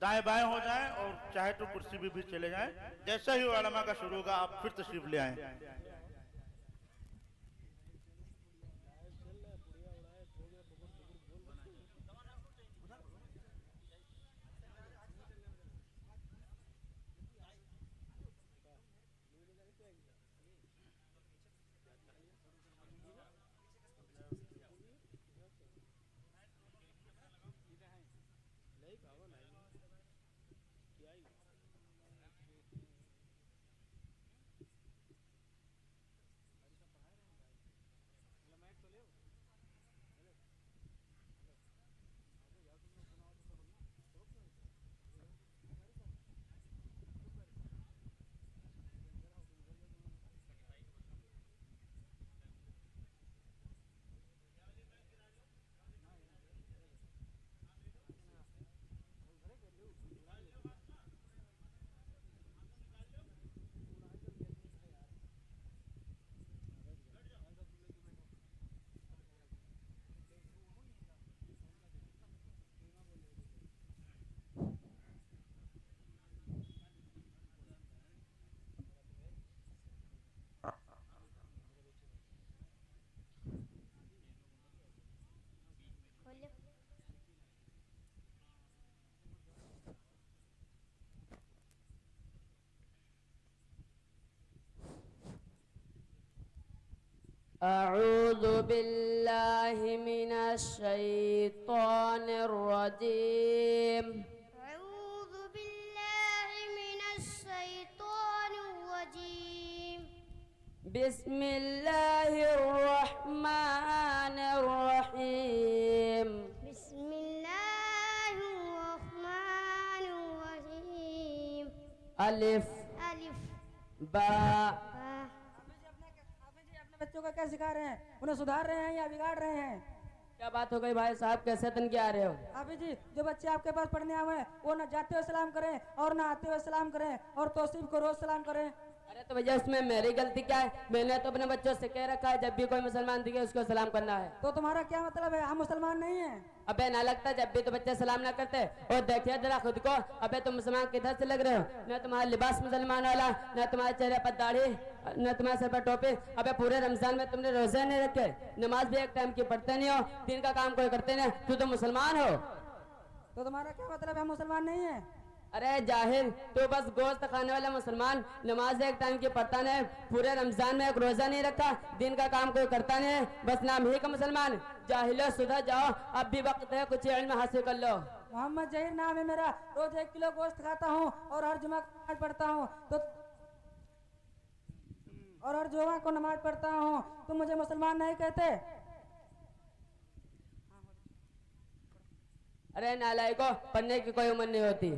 दाएं बाएं हो जाएं और चाहे तो कुर्सी भी चले जाएं। जैसा ही उलमा का शुरू होगा आप फिर तशरीफ ले आएं। अऊज़ु बिल्लाहि मिनश शैतानिर रजीम। अऊज़ु बिल्लाहि मिनश शैतानिर रजीम। बिस्मिल्लाहिर रहमानिर रहीम। बिस्मिल्लाहिर रहमानिर रहीम। अलिफ अलिफ बा। बच्चों को क्या सिखा रहे हैं? उन्हें सुधार रहे हैं या बिगाड़ रहे हैं? क्या बात हो गई भाई साहब, कैसे तन क्या आ रहे हो? अभी जी जो बच्चे आपके पास पढ़ने आए हैं वो ना जाते हुए सलाम करें और ना आते हुए सलाम करें और तौसीफ को रोज सलाम करें। अरे तो भैया उसमें मेरी गलती क्या है? मैंने तो अपने बच्चों से कह रखा है जब भी कोई मुसलमान दिखे उसको सलाम करना है। तो तुम्हारा क्या मतलब है? हम मुसलमान नहीं हैं? अबे ना लगता जब भी तो बच्चे सलाम ना करते। और देखिए जरा खुद को, अबे तुम मुसलमान किधर से लग रहे हो? न तुम्हारा लिबास मुसलमान वाला, न तुम्हारे चेहरे पर दाढ़ी, न तुम्हारे सर पर टोपी। अबे पूरे रमजान में तुमने रोजे नहीं रखे, नमाज भी एक टाइम की पढ़ते नहीं हो, दिन का काम कोई करते नहीं, तू तो मुसलमान हो। तो तुम्हारा क्या मतलब है? हम मुसलमान नहीं है? अरे जाहिल, तू बस गोश्त खाने वाला मुसलमान, नमाज एक टाइम की पढ़ता नहीं, पूरे रमजान में एक रोजा नहीं रखा, दिन का काम कोई करता नहीं, बस नाम ही का मुसलमान। जाहिलो सुधर जाओ, अब भी वक्त है, कुछ इल्म हासिल कर लो। मोहम्मद जहीर नाम है मेरा, रोज 1 किलो गोश्त खाता हूँ और हर जुमा को नमाज पढ़ता हूँ तुम मुझे मुसलमान नहीं कहते? अरे नालायको, पढ़ने की कोई उम्र नहीं होती।